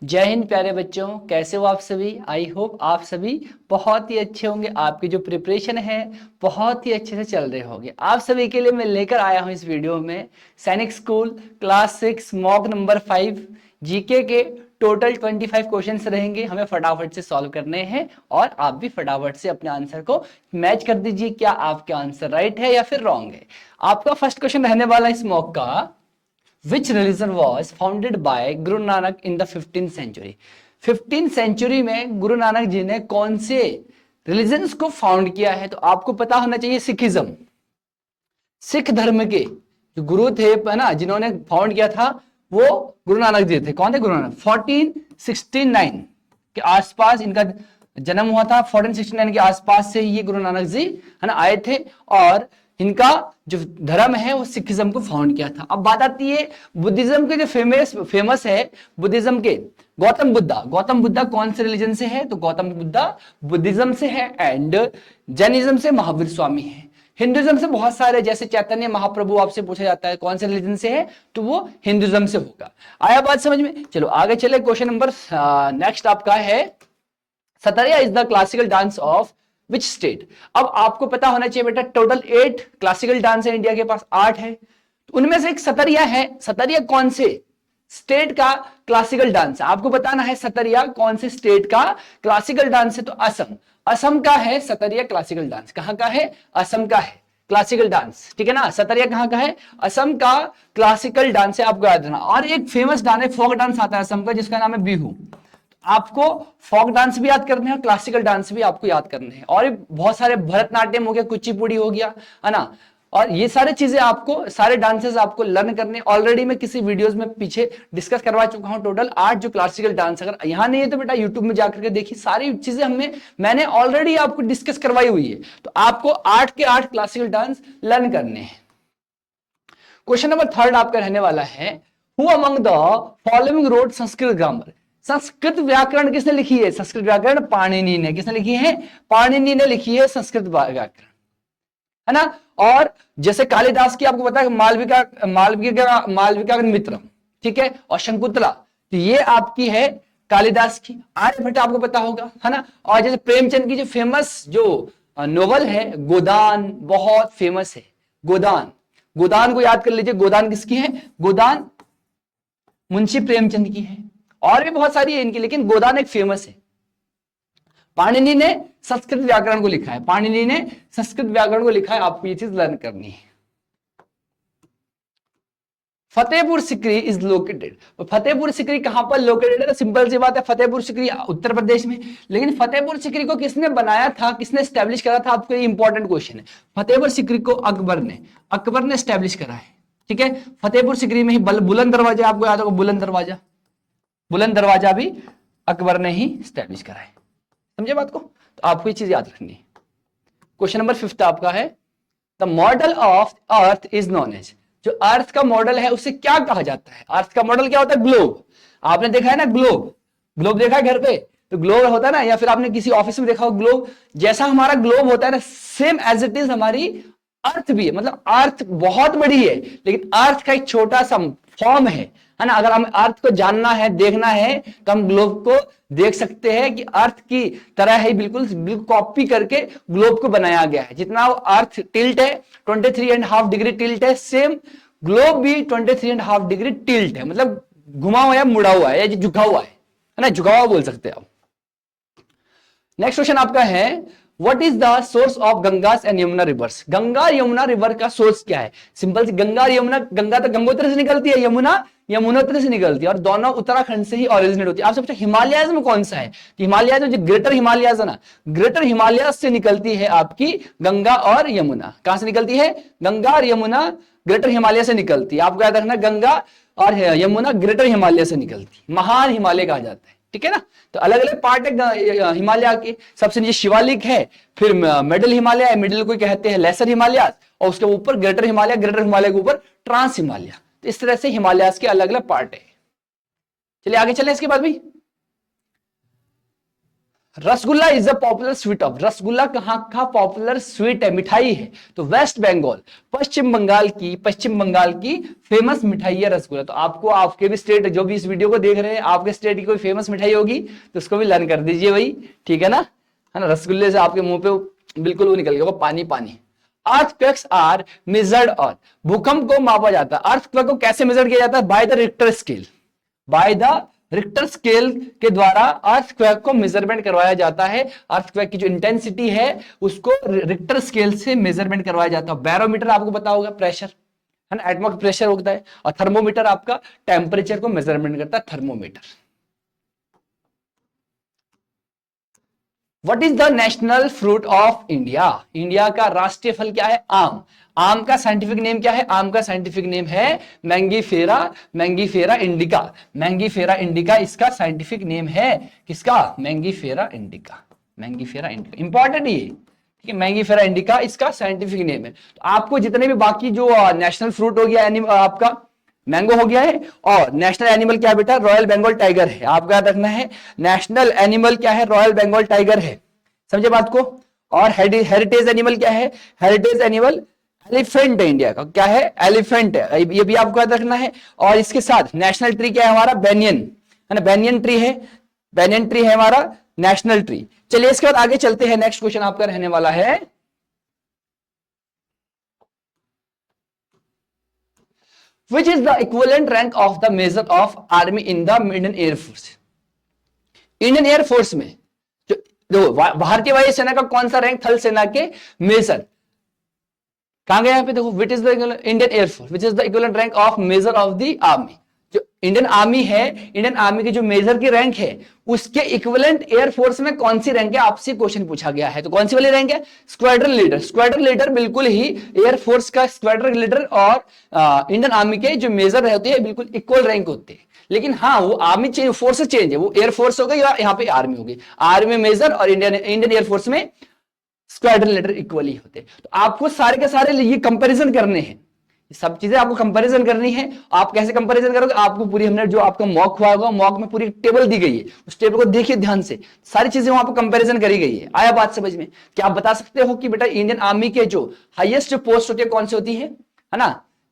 जय हिंद प्यारे बच्चों, कैसे हो आप सभी। आई होप आप सभी बहुत ही अच्छे होंगे। आपकी जो प्रिपरेशन है बहुत ही अच्छे से चल रहे होंगे। आप सभी के लिए मैं लेकर आया हूं इस वीडियो में सैनिक school class 6 mock number 5 GK के टोटल 25 क्वेश्चंस रहेंगे। हमें फटाफट से सॉल्व करने हैं और आप भी फटाफट से अपने आंसर को मैच कर दीजिए। क्या आपका आंसर राइट है या फिर रॉन्ग है। आपका फर्स्ट क्वेश्चन रहने वाला इस मॉक का, Which religion was founded by Guru Nanak in the 15th century? 15th century में गुरु नानक जी ने कौन से रिलीजन्स को फाउंड किया है। तो आपको पता होना चाहिए सिखिज्म, सिख धर्म के जो गुरु थे है ना, जिन्होंने फाउंड किया था वो गुरु नानक जी थे। कौन थे? गुरु नानक। 1469 के आसपास इनका जन्म हुआ था। 1469 के आसपास से ये गुरु नानक जी है ना आए थे और इनका जो धर्म है वो सिखिज्म को फाउंड किया था। अब बात आती है बुद्धिज्म के जो फेमस है बुद्धिज्म के, गौतम बुद्धा। गौतम बुद्धा कौन से रिलीजन से है? तो गौतम बुद्धा बुद्धिज्म से है। एंड जैनिज्म से महावीर स्वामी है। हिंदुइज्म से बहुत सारे, जैसे चैतन्य महाप्रभु आपसे पूछा जाता है कौन से रिलीजन से है, तो वो हिंदुइज्म से होगा। आया बात समझ में? चलो आगे चले। क्वेश्चन नंबर नेक्स्ट आपका है, Sattriya is the classical dance of which state. अब आपको पता होना चाहिए बेटा, टोटल 8 क्लासिकल डांस है इंडिया के पास, 8 है। तो उनमें से एक सतरिया है। सतरिया कौन से स्टेट का क्लासिकल डांस है? आपको बताना है सतरिया कौन से स्टेट का क्लासिकल डांस है। तो असम, असम का है सतरिया क्लासिकल डांस। कहां का है? असम का है क्लासिकल डांस। ठीक है ना। सतरिया कहां का है? असम का क्लासिकल डांस है, आपको याद रखना। और एक फेमस डांस है, फोक डांस आता है असम का, जिसका नाम है बिहू। आपको फोक डांस भी याद करने हैं, क्लासिकल डांस भी आपको याद करने हैं। और बहुत सारे भरतनाट्यम हो गया, कुचिपुड़ी हो गया, है ना। और ये सारी चीजें आपको, सारे डांसेस आपको लर्न करने। ऑलरेडी मैं किसी वीडियोस में पीछे डिस्कस करवा चुका हूं। टोटल 8 जो क्लासिकल डांस, अगर यहां नहीं है तो बेटा यूट्यूब में जाकर के देखिए, सारी चीजें मैंने ऑलरेडी आपको डिस्कस करवाई हुई है। तो आपको 8 के 8 क्लासिकल डांस लर्न करने हैं। क्वेश्चन नंबर 3 आपका रहने वाला है, who among the following wrote Sanskrit grammar. Sanskrit व्याकरण किसने लिखी है? संस्कृत व्याकरण पाणिनि ने। किसने लिखी है? पाणिनि ने लिखी है संस्कृत व्याकरण, है ना। और जैसे कालिदास की आपको पता है मालविका मित्र, ठीक है, और शंकुतला, तो ये आपकी है कालिदास की। आर्यभट्ट आपको पता होगा, है ना। और जैसे प्रेमचंद की जो फेमस जो नोवेल है गोदान, बहुत फेमस है गोदान। गोदान को याद कर लीजिए। गोदान किसकी है? गोदान मुंशी प्रेमचंद की है। और भी बहुत सारी है इनकी, लेकिन गोदान एक फेमस है। पाणिनि ने संस्कृत व्याकरण को लिखा है, पाणिनि ने संस्कृत व्याकरण को लिखा है। आपको ये चीज लर्न करनी है। Fatehpur Sikri is located. फतेहपुर सिकरी कहां पर लोकेटेड है? तो सिंपल सी बात है, फतेहपुर सिकरी उत्तर प्रदेश में। लेकिन फतेहपुर सिकरी को किसने बनाया था, किसने स्टैब्लिश करा था? आपको ये इंपॉर्टेंट क्वेश्चन है। फतेहपुर सिकरी को अकबर ने स्टैब्लिश करा है। ठीक है। फतेहपुर सिकरी में ही बुलंद दरवाजा, आपको याद होगा बुलंद दरवाजा भी अकबर ने ही स्टैब्लिश करा है। समझे बात को? तो आपको ये चीज याद रखनी है। क्वेश्चन नंबर 5 आपका है, the model of earth is known as. जो अर्थ का मॉडल है उसे क्या कहा जाता है? अर्थ का मॉडल क्या होता है? ग्लोब। आपने देखा है ना ग्लोब देखा है घर पे, तो ग्लोब होता है ना, या फिर आपने किसी ऑफिस में देखा हो ग्लोब। जैसा हमारा ग्लोब होता है ना, सेम एज इट इज हमारी अर्थ भी है। मतलब अर्थ बहुत बड़ी है, लेकिन अर्थ का एक छोटा सा फॉर्म है ना। अगर हम अर्थ को जानना है, देखना है, तो हम ग्लोब को देख सकते हैं कि अर्थ की तरह है, बिल्कुल कॉपी करके ग्लोब को बनाया गया है। जितना अर्थ टिल्ट है 23.5 डिग्री टिल्ट है, सेम ग्लोब भी 23.5 डिग्री टिल्ट है। मतलब घुमा हुआ है, मुड़ा हुआ है, या झुका हुआ है ना, झुका हुआ बोल सकते हैं आप। नेक्स्ट क्वेश्चन आपका है, what is the source of Ganges and Yamuna rivers. Ganga Yamuna river का सोर्स क्या है? सिंपल सी, गंगा तो गंगोत्री से निकलती है, यमुना यमुनोत्री से निकलती है, और दोनों उत्तराखंड से ही ओरिजिनेट होती है। आपसे पूछा हिमालयाज में कौन सा है? हिमालयाज में जो ग्रेटर हिमालयाज है ना, ग्रेटर हिमालयाज से निकलती है आपकी गंगा और यमुना। कहां से निकलती है? गंगा और यमुना ग्रेटर हिमालय से निकलती है। आपको याद रखना, गंगा और यमुना ग्रेटर हिमालय से निकलती है, महान हिमालय कहा जाता है। ठीक है ना। तो अलग अलग पार्ट है हिमालय के। सबसे नीचे शिवालिक है, फिर मिडिल हिमालय है, मिडिल को कहते हैं लेसर हिमालय, और उसके ऊपर ग्रेटर हिमालय, ग्रेटर हिमालय के ऊपर ट्रांस हिमालय। तो इस तरह से हिमालयास के अलग अलग पार्ट है। चलिए आगे चले। इसके बाद भी rasgulla is the popular sweet of, rasgulla कहाँ का पॉपुलर स्वीट है, मिठाई है? तो वेस्ट बंगाल, पश्चिम बंगाल की फेमस मिठाई है रसगुल्ला। तो आपको आपके भी स्टेट, जो भी इस वीडियो को देख रहे हैं, आपके स्टेट की कोई फेमस मिठाई होगी तो उसको भी लर्न कर दीजिए भाई, ठीक है ना? है ना? रसगुल्ले से आपके मुंह पे बिल्कुल वो निकल गया होगा पानी पानी। अर्थक्वेक्स आर मेजर्ड ऑन, भूकंप को मापा जाता है। अर्थक्वेक को कैसे मेजर किया जाता है? By the Richter scale, by the Richter scale के द्वारा अर्थक्वेक को मेजरमेंट करवाया जाता है। अर्थक्वेक की जो इंटेंसिटी है उसको रिक्टर स्केल से मेजरमेंट करवाया जाता है। बैरोमीटर आपको पता होगा प्रेशर, है ना, एटमॉस्फेरिक प्रेशर होता है, और थर्मोमीटर आपका टेम्परेचर को मेजरमेंट करता है, thermometer. What is the national fruit of India? India का राष्ट्रीय फल क्या है? आम। आम का साइंटिफिक नेम क्या है? आम का साइंटिफिक नेम है Mangifera, Mangifera indica, Mangifera indica इसका साइंटिफिक नेम है। किसका? Mangifera indica, Mangifera indica, important ये, ठीक है, मैंगीफेरा इंडिका इसका साइंटिफिक नेम है। तो आपको जितने भी बाकी जो नेशनल फ्रूट हो गया आपका मैंगो हो गया है, और नेशनल एनिमल क्या है बेटा? रॉयल बंगाल टाइगर है। आपको याद रखना है नेशनल एनिमल क्या है? रॉयल बंगाल टाइगर है, समझे बात को? और हेरिटेज एनिमल क्या है? हेरिटेज एनिमल एलिफेंट है, इंडिया का क्या है? एलिफेंट है, ये भी आपको याद रखना है। और इसके साथ नेशनल ट्री क्या है हमारा? बेनियन, है ना, बेनियन ट्री है, बेनियन ट्री है हमारा नेशनल ट्री। चलिए इसके बाद आगे चलते हैं, नेक्स्ट क्वेश्चन आपका रहने वाला है which is the equivalent rank of the major of army in the Indian Air Force? Indian air force में जो भारतीय वायुसेना का कौन सा रैंक? थल सेना के मेजर। कहां गया? यहाँ पे देखो, which is the Indian air force, which is the equivalent rank of measure of the army. जो इंडियन आर्मी है, इंडियन आर्मी की जो मेजर की रैंक है, उसके इक्विवेलेंट एयर फोर्स में कौन सी रैंक है? आपसे क्वेश्चन पूछा गया है। तो कौन सी वाली रैंक है? Squadron leader. स्क्वाड्रन लीडर बिल्कुल ही एयर फोर्स का स्क्वाड्रन लीडर और इंडियन आर्मी के जो मेजर होते हैं बिल्कुल इक्वल रैंक होते हैं। लेकिन हाँ, वो आर्मी चेंज, फोर्स चेंज है, वो एयर फोर्स हो गई या यहाँ पे आर्मी हो गई। आर्मी में मेजर और इंडियन एयर फोर्स में स्क्वाड्रन लीडर इक्वली होते हैं। तो आपको सारे के सारे ये कंपैरिजन करने हैं, सब चीजें आपको कंपैरिजन करनी है। आप कैसे कंपैरिजन करोगे? आपको पूरी, हमने जो आपका मॉक हुआ होगा, मॉक में पूरी टेबल दी गई है, उस टेबल को देखिए ध्यान से, सारी चीजें वहां पर कंपैरिजन करी गई है। आया बात समझ में? क्या आप बता सकते हो कि बेटा इंडियन आर्मी के जो हाईएस्ट पोस्ट होती है कौन सी होती है ना?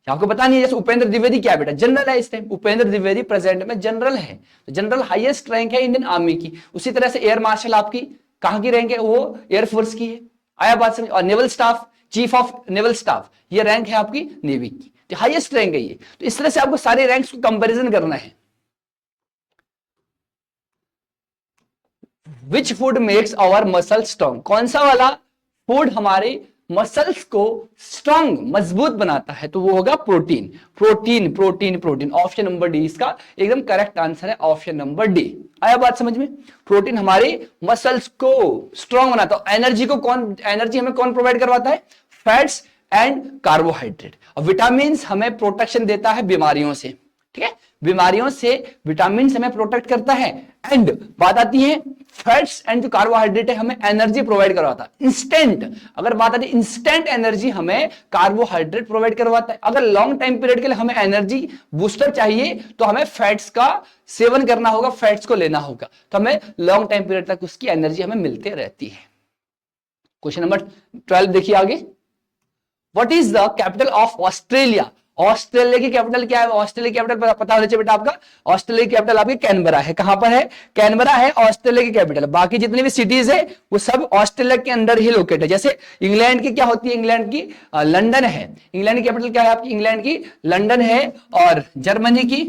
आपको पता नहीं है? जैसे उपेंद्र द्विवेदी क्या बेटा? जनरल है इस टाइम, उपेंद्र द्विवेदी प्रेजेंट में जनरल है, तो जनरल हाईएस्ट रैंक है इंडियन आर्मी की। उसी तरह से एयर मार्शल आपकी कहां की रैंक है? वो एयरफोर्स की है। आया बात समझ? और naval staff, chief of naval staff, ये रैंक है आपकी नेवी की, तो हाईएस्ट रैंक है ये। तो इस तरह से आपको सारे रैंक्स को कंपैरिजन करना है। Which food makes our muscle strong? कौन सा वाला फूड हमारे मसल्स को स्ट्रॉन्ग, मजबूत बनाता है? तो वो होगा protein, protein, protein, protein. Option number D इसका एकदम करेक्ट आंसर है, ऑप्शन नंबर डी। आया बात समझ में? प्रोटीन हमारे मसल्स को स्ट्रॉन्ग बनाता है। एनर्जी को कौन, एनर्जी हमें कौन प्रोवाइड करवाता है? Fats and carbohydrate. और विटामिन हमें प्रोटेक्शन देता है बीमारियों से, ठीक है, बीमारियों से विटामिन हमें प्रोटेक्ट करता है। एंड बात आती है फैट्स एंड जो कार्बोहाइड्रेट है हमें एनर्जी प्रोवाइड करवाता है, इंस्टेंट। अगर बात आती है इंस्टेंट एनर्जी हमें कार्बोहाइड्रेट प्रोवाइड करवाता है। अगर लॉन्ग टाइम पीरियड के लिए हमें एनर्जी बूस्टर चाहिए तो हमें फैट्स का सेवन करना होगा, फैट्स को लेना होगा, तो हमें लॉन्ग टाइम पीरियड तक उसकी एनर्जी हमें मिलते रहती है। क्वेश्चन नंबर 12 देखिए आगे। What is the capital of Australia? Australia की कैपिटल क्या है? ऑस्ट्रेलिया की कैपिटल पता होना चाहिए बेटा आपका। ऑस्ट्रेलिया की कैपिटल आपकी कैनबरा है। कहां पर है? कैनबरा है ऑस्ट्रेलिया की कैपिटल। बाकी जितनी भी सिटीज है वो सब ऑस्ट्रेलिया के अंदर ही लोकेटेड है। जैसे इंग्लैंड की क्या होती है? इंग्लैंड की लंदन है। इंग्लैंड की कैपिटल क्या है आपकी? इंग्लैंड की लंदन है। और जर्मनी की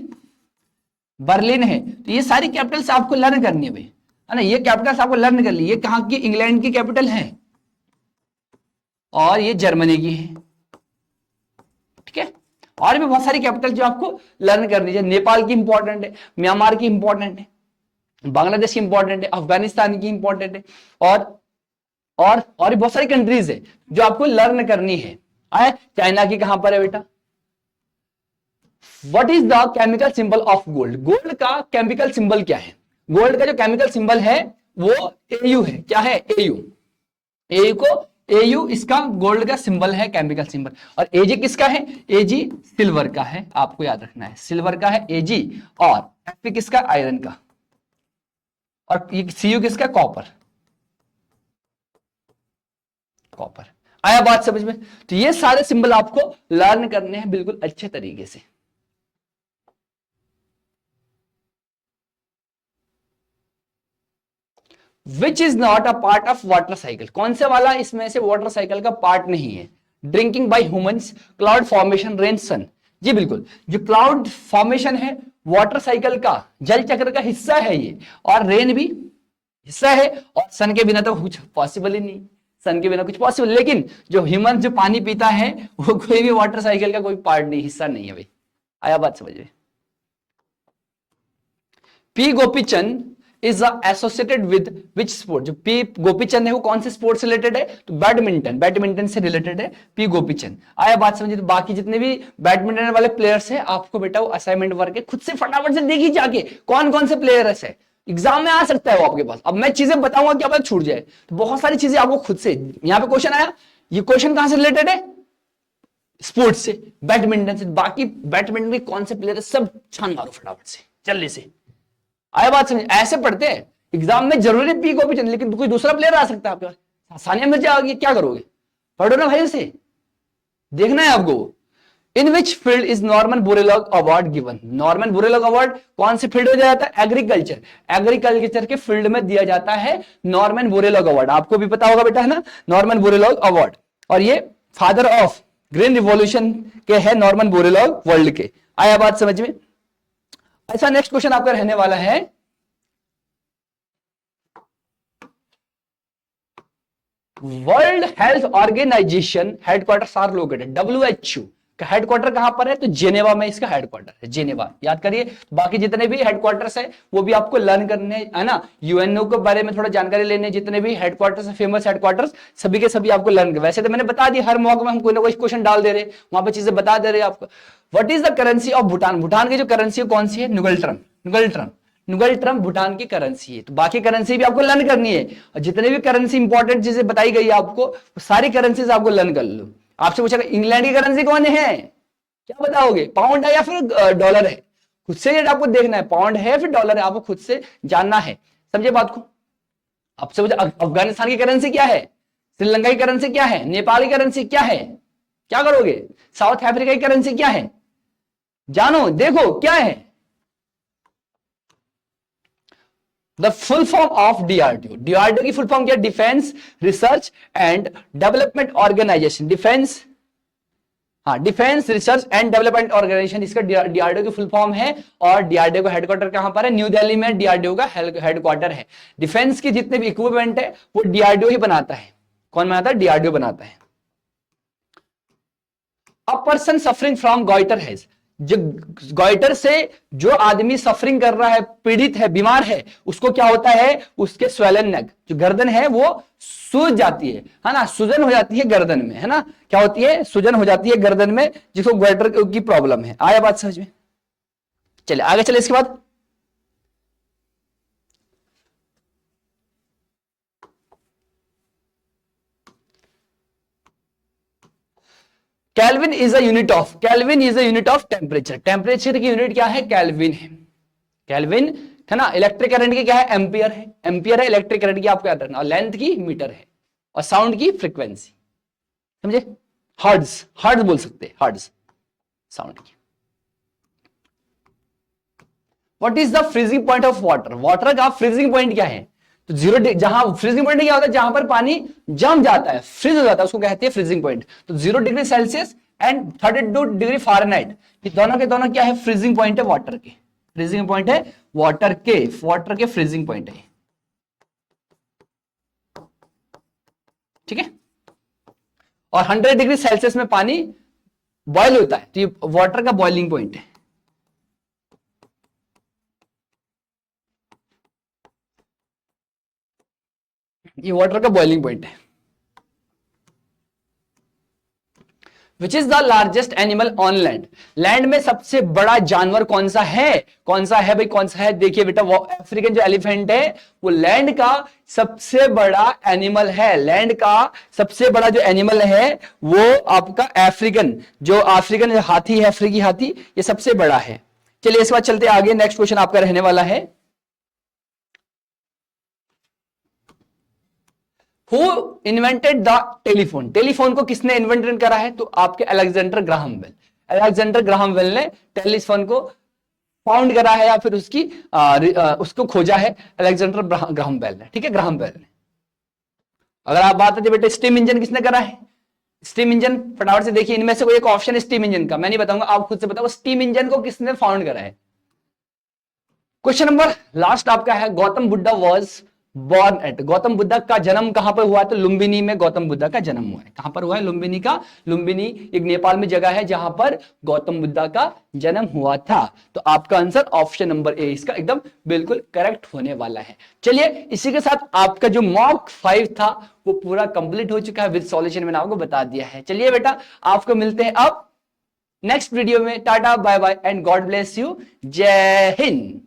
बर्लिन है। तो ये सारी कैपिटल्स आपको लर्न करनी है भाई, है ना, ये कैपिटल्स आपको लर्न कर ली। ये कहां की? इंग्लैंड की कैपिटल है और ये जर्मनी की है, ठीक है। और भी बहुत सारी कैपिटल जो आपको लर्न करनी है। नेपाल की इंपॉर्टेंट है, म्यांमार की इंपॉर्टेंट है, बांग्लादेश की इंपॉर्टेंट है, अफगानिस्तान की इंपॉर्टेंट है, और भी बहुत सारी कंट्रीज है जो आपको लर्न करनी है। आए, चाइना की कहां पर है बेटा? What is the chemical symbol of gold? Gold का केमिकल सिंबल क्या है? गोल्ड का जो केमिकल सिंबल है वो एयू है। क्या है? एयू। एयू को, एयू इसका गोल्ड का सिंबल है, केमिकल सिंबल। और एजी किसका है? एजी सिल्वर का है, आपको याद रखना है, सिल्वर का है एजी। और एफी किसका? आयरन का। और सीयू किसका? कॉपर। कॉपर। आया बात समझ में? तो ये सारे सिंबल आपको लर्न करने हैं बिल्कुल अच्छे तरीके से। Which is not a part of water cycle, कौन से वाला इसमें से वाटर साइकिल का पार्ट नहीं है? Drinking by humans, cloud formation, rain, sun. जी बिल्कुल, जो क्लाउड फॉर्मेशन है वाटर साइकिल का, जल चक्र का हिस्सा है ये, और रेन भी हिस्सा है, और सन के बिना तो कुछ पॉसिबल ही नहीं, सन के बिना कुछ पॉसिबल। लेकिन जो ह्यूमन जो पानी पीता है वो कोई भी वाटर साइकिल का कोई पार्ट नहीं, हिस्सा नहीं है भाई। आया बात समझ में? P Gopichand is associated with which sport, जो पी गोपीचंद है वो कौन से स्पोर्ट से रिलेटेड है? तो बैडमिंटन, बैडमिंटन से रिलेटेड है पी गोपीचंद। आया बात समझिए? तो बाकी जितने भी बैडमिंटन वाले प्लेयर्स हैं आपको बेटा वो असाइनमेंट वर्क है, खुद से फटाफट से देखिए जाके कौन कौन से प्लेयर्स है, एग्जाम में आ सकता है वो आपके पास। अब मैं चीजें बताऊंगा क्या पता छूट जाए, तो बहुत सारी चीजें आपको खुद से, यहाँ पे क्वेश्चन आया, ये क्वेश्चन कहां से रिलेटेड है? स्पोर्ट्स से, बैडमिंटन से। बाकी बैडमिंटन में कौन से प्लेयर है सब छान मारो फटाफट से, जल्दी से। आया बात समझ? ऐसे पढ़ते हैं एग्जाम में, जरूरी पी गोपीचंद, लेकिन कोई दूसरा प्लेयर आ सकता है आपके पास, सानिया मिर्जा आ गई, क्या करोगे? पढ़ो ना भाई उसे, देखना है आपको। In which field is Norman Borlaug award given, Norman Borlaug award कौन से फील्ड में दिया जाता है? एग्रीकल्चर, एग्रीकल्चर के फील्ड में दिया जाता है नॉर्मन बोरेलॉग अवार्ड। आपको भी पता होगा बेटा, है ना, नॉर्मन बोरेलॉग अवार्ड। और ये फादर ऑफ ग्रीन रिवॉल्यूशन के है नॉर्मन बोरेलॉग वर्ल्ड के। आया बात समझ में? ऐसा नेक्स्ट क्वेश्चन आपका रहने वाला है, world health organisation headquarter are located, WHO का हेडक्वार्टर कहां पर है? तो जेनेवा में इसका हेडक्वार्टर है, जेनेवा। याद करिए, बाकी जितने भी हेडक्वार्टर्स है वो भी आपको लर्न करने है ना, यूएनओ के बारे में थोड़ा जानकारी लेने, जितने भी हेडक्वार्टर्स है, फेमस हेडक्वार्टर्स, सभी के सभी आपको लर्न कर। वैसे तो मैंने बता दी, हर मॉक में हम कोई ना कोई क्वेश्चन डाल दे रहे, वहां पे चीजें बता दे रहे आपको। What is the currency of Bhutan, Bhutan की जो करेंसी है कौन सी है? नुगल ट्रम, नुगल ट्रम, नुगल ट्रम भूटान की करेंसी है। तो बाकी करेंसी भी आपको लर्न करनी है, और जितने भी करेंसी इंपॉर्टेंट चीजें बताई गई है आपको, सारी करेंसीज आपको लर्न कर लो। आपसे पूछा इंग्लैंड की करेंसी कौन है, क्या बताओगे? पाउंड है या फिर डॉलर है? खुद से आपको देखना है, पाउंड है फिर डॉलर है, आपको खुद से जानना है। समझे बात को? आपसे पूछा अफगानिस्तान की करेंसी क्या है, श्रीलंका की करेंसी क्या है, नेपाल की करेंसी क्या है, क्या करोगे? साउथ अफ्रीका की करेंसी क्या है, जानो, देखो क्या है। The full form of DRDO, DRDO की फुल फॉर्म क्या? Defence research and development organisation, defence, हाँ, defence research and development organisation इसका डीआरडीओ की फुल फॉर्म है। और डीआरडीओ का हेडक्वार्टर कहां पर है? न्यू दिल्ली में डीआरडीओ का हेडक्वार्टर है। डिफेंस की जितने भी इक्विपमेंट है वो डीआरडीओ ही बनाता है। कौन बनाता है? डीआरडीओ बनाता है। A person suffering from goitre has, जो गॉइटर से जो आदमी सफरिंग कर रहा है, पीड़ित है, बीमार है, उसको क्या होता है? उसके स्वेलन नेक, जो गर्दन है वो सूज जाती है ना, सूजन हो जाती है गर्दन में, है ना, क्या होती है? सूजन हो जाती है गर्दन में, जिसको गॉइटर की प्रॉब्लम है। आया बात समझ में? चलिए आगे चले। इसके बाद kelvin is a unit of, kelvin is a unit of temperature, temperature की यूनिट क्या है? केल्विन है। केल्विन है ना, इलेक्ट्रिक करंट की क्या है? एम्पियर है, एम्पियर है इलेक्ट्रिक करंट की, आपको याद रखना। और लेंथ की मीटर है, और साउंड की फ्रीक्वेंसी, समझे? हर्ट्ज, हर्ट्ज बोल सकते हैं, हर्ट्ज साउंड की। What is the freezing point of water, water का फ्रीजिंग पॉइंट क्या है? तो जीरो, जहां फ्रीजिंग पॉइंट क्या होता है? जहां पर पानी जम जाता है, फ्रीज हो जाता है, उसको कहते हैं फ्रीजिंग पॉइंट। तो 0 degree Celsius and 32 degree Fahrenheit, ये दोनों के दोनों क्या है? फ्रीजिंग पॉइंट है वाटर के, फ्रीजिंग पॉइंट है वाटर के फ्रीजिंग पॉइंट है, ठीक है। और 100 डिग्री सेल्सियस में पानी बॉयल होता है, तो ये वाटर का बॉइलिंग पॉइंट है। ये वाटर का बॉइलिंग पॉइंट है। Which is the largest animal on land, land में सबसे बड़ा जानवर कौन सा है? कौन सा है भाई, कौन सा है? देखिए बेटा, वो अफ्रीकन जो एलिफेंट है वो लैंड का सबसे बड़ा एनिमल है। लैंड का सबसे बड़ा जो एनिमल है वो आपका अफ्रीकन, जो अफ्रीकन हाथी है, अफ्रीकी हाथी, ये सबसे बड़ा है। चलिए इस बात चलते आगे, नेक्स्ट क्वेश्चन आपका रहने वाला है, who invented the telephone, telephone को किसने इन्वेंट करा है? तो आपके Alexander Graham Bell, Alexander Graham Bell ने टेलीफोन को फाउंड करा है या फिर उसको खोजा है अलेक्जेंडर ग्राहम बेल ने, ठीक है, ग्राहम बेल ने। अगर आप बात करते बेटे स्टीम इंजन किसने करा है? स्टीम इंजन फटाफट से देखिए, इनमें से कोई एक ऑप्शन है स्टीम इंजन का, मैं नहीं बताऊंगा, आप खुद से बताओ स्टीम इंजन को किसने फाउंड करा है। क्वेश्चन नंबर लास्ट आपका है, Gautam Buddha was born at, Gautam Buddha का जन्म कहां पर हुआ? तो लुम्बिनी में गौतम बुद्धा का जन्म हुआ है। कहां पर हुआ है? लुम्बिनी का, लुम्बिनी एक नेपाल में जगह है जहां पर गौतम बुद्धा का जन्म हुआ था। तो आपका आंसर ऑप्शन नंबर ए इसका एकदम बिल्कुल करेक्ट होने वाला है। चलिए इसी के साथ आपका जो मॉक 5 था वो पूरा कंप्लीट हो चुका है विद सॉल्यूशन, मैंने आपको बता दिया है। चलिए बेटा आपको मिलते हैं अब नेक्स्ट वीडियो में। Tata bye bye and god bless you. जय हिंद।